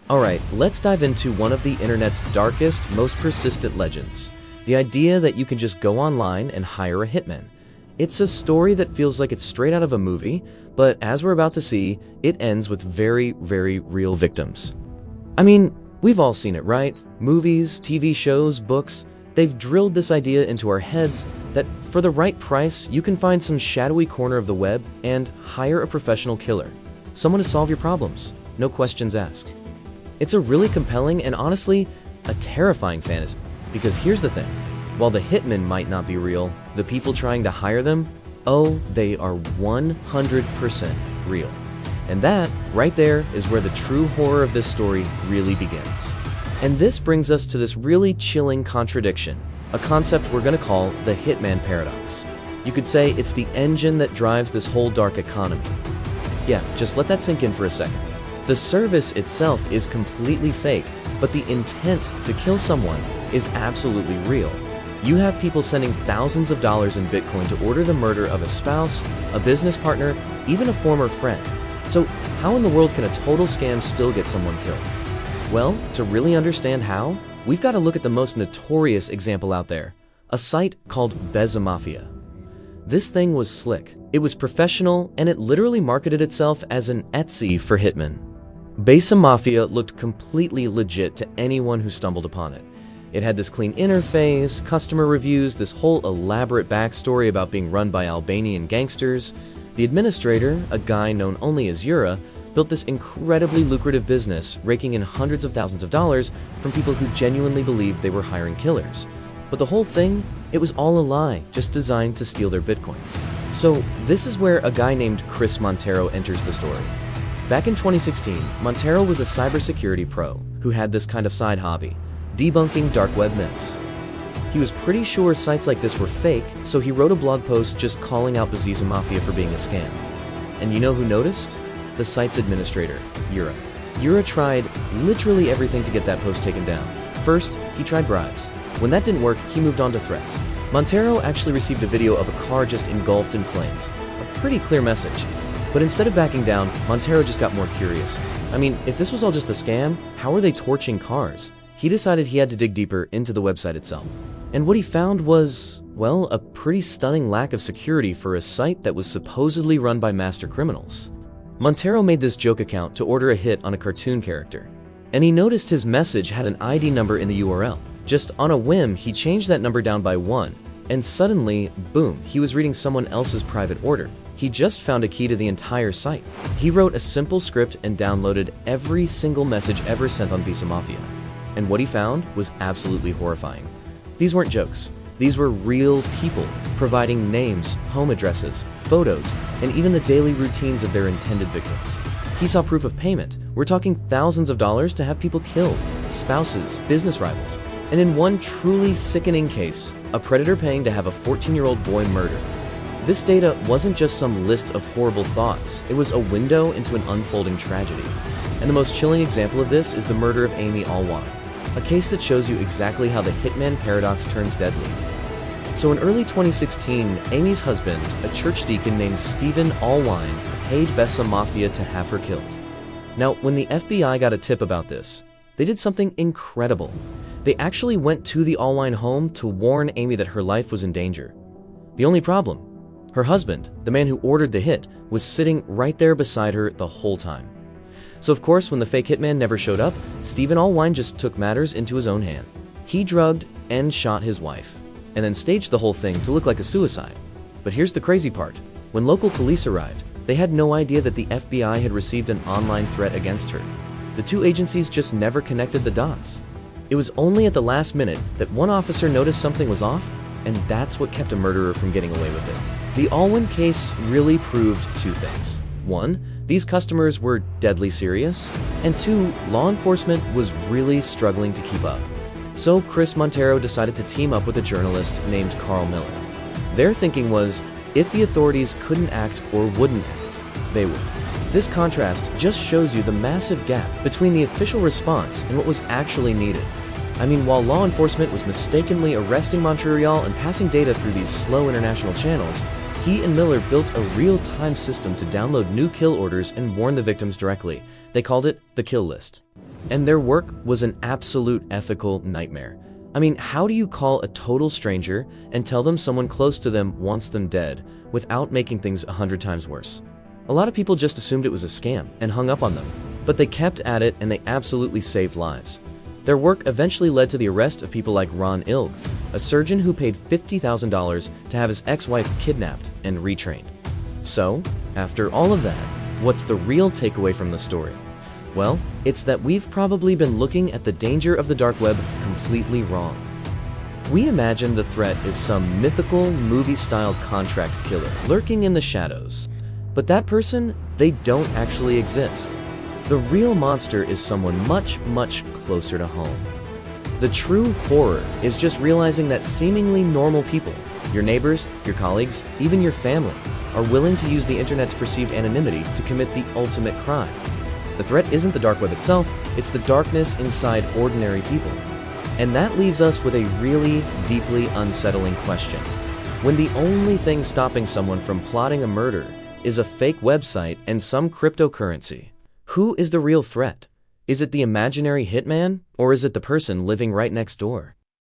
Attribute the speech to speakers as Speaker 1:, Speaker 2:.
Speaker 1: Alright, let's dive into one of the internet's darkest, most persistent legends. The idea that you can just go online and hire a hitman. It's a story that feels like it's straight out of a movie, but as we're about to see, it ends with very, very real victims. I mean, we've all seen it, right? Movies, TV shows, books, they've drilled this idea into our heads that for the right price, you can find some shadowy corner of the web and hire a professional killer. Someone to solve your problems, no questions asked. It's a really compelling and honestly, a terrifying fantasy. Because here's the thing, while the hitmen might not be real, the people trying to hire them, oh, they are 100% real. And that, right there, is where the true horror of this story really begins. And this brings us to this really chilling contradiction, a concept we're gonna call the hitman paradox. You could say it's the engine that drives this whole dark economy. Yeah, just let that sink in for a second. The service itself is completely fake, but the intent to kill someone is absolutely real. You have people sending thousands of dollars in Bitcoin to order the murder of a spouse, a business partner, even a former friend. So how in the world can a total scam still get someone killed? Well, to really understand how, we've got to look at the most notorious example out there, a site called Mafia. This thing was slick. It was professional, and it literally marketed itself as an Etsy for hitmen. Mafia looked completely legit to anyone who stumbled upon it. It had this clean interface, customer reviews, this whole elaborate backstory about being run by Albanian gangsters. The administrator, a guy known only as Yura, built this incredibly lucrative business, raking in hundreds of thousands of dollars from people who genuinely believed they were hiring killers. But the whole thing, it was all a lie, just designed to steal their Bitcoin. So this is where a guy named Chris Montero enters the story. Back in 2016, Montero was a cybersecurity pro who had this kind of side hobby, debunking dark web myths. He was pretty sure sites like this were fake, so he wrote a blog post just calling out Mafia for being a scam. And you know who noticed? The site's administrator, Yura. Yura tried literally everything to get that post taken down. First, he tried bribes. When that didn't work, he moved on to threats. Montero actually received a video of a car just engulfed in flames. A pretty clear message. But instead of backing down, Montero just got more curious. I mean, if this was all just a scam, how are they torching cars? He decided he had to dig deeper into the website itself. And what he found was, well, a pretty stunning lack of security for a site that was supposedly run by master criminals. Montero made this joke account to order a hit on a cartoon character. And he noticed his message had an ID number in the URL. Just on a whim, he changed that number down by 1. And suddenly, boom, he was reading someone else's private order. He just found a key to the entire site. He wrote a simple script and downloaded every single message ever sent on Mafia. And what he found was absolutely horrifying. These weren't jokes. These were real people, providing names, home addresses, photos, and even the daily routines of their intended victims. He saw proof of payment. We're talking thousands of dollars to have people killed, spouses, business rivals, and in one truly sickening case, a predator paying to have a 14-year-old boy murdered. This data wasn't just some list of horrible thoughts, it was a window into an unfolding tragedy. And the most chilling example of this is the murder of Amy Allwine, a case that shows you exactly how the hitman paradox turns deadly. So in early 2016, Amy's husband, a church deacon named Stephen Allwine, paid Mafia to have her killed. Now, when the FBI got a tip about this, they did something incredible. They actually went to the Allwine home to warn Amy that her life was in danger. The only problem? Her husband, the man who ordered the hit, was sitting right there beside her the whole time. So of course, when the fake hitman never showed up, Stephen Allwine just took matters into his own hand. He drugged and shot his wife, and then staged the whole thing to look like a suicide. But here's the crazy part. When local police arrived, they had no idea that the FBI had received an online threat against her. The two agencies just never connected the dots. It was only at the last minute that one officer noticed something was off, and that's what kept a murderer from getting away with it. The Allwine case really proved two things. One, these customers were deadly serious, and two, law enforcement was really struggling to keep up. So Chris Montero decided to team up with a journalist named Carl Miller. Their thinking was, if the authorities couldn't act or wouldn't act, they would. This contrast just shows you the massive gap between the official response and what was actually needed. I mean, while law enforcement was mistakenly arresting Montreal and passing data through these slow international channels, he and Miller built a real-time system to download new kill orders and warn the victims directly. They called it the kill list. And their work was an absolute ethical nightmare. I mean, how do you call a total stranger and tell them someone close to them wants them dead without making things 100 times worse? A lot of people just assumed it was a scam and hung up on them, but they kept at it and they absolutely saved lives. Their work eventually led to the arrest of people like Ron Ilg, a surgeon who paid $50,000 to have his ex-wife kidnapped and retrained. So, after all of that, what's the real takeaway from the story? Well, it's that we've probably been looking at the danger of the dark web completely wrong. We imagine the threat is some mythical, movie-style contract killer lurking in the shadows. But that person, they don't actually exist. The real monster is someone much, much closer to home. The true horror is just realizing that seemingly normal people, your neighbors, your colleagues, even your family, are willing to use the internet's perceived anonymity to commit the ultimate crime. The threat isn't the dark web itself, it's the darkness inside ordinary people. And that leaves us with a really deeply unsettling question. When the only thing stopping someone from plotting a murder is a fake website and some cryptocurrency, who is the real threat? Is it the imaginary hitman, or is it the person living right next door?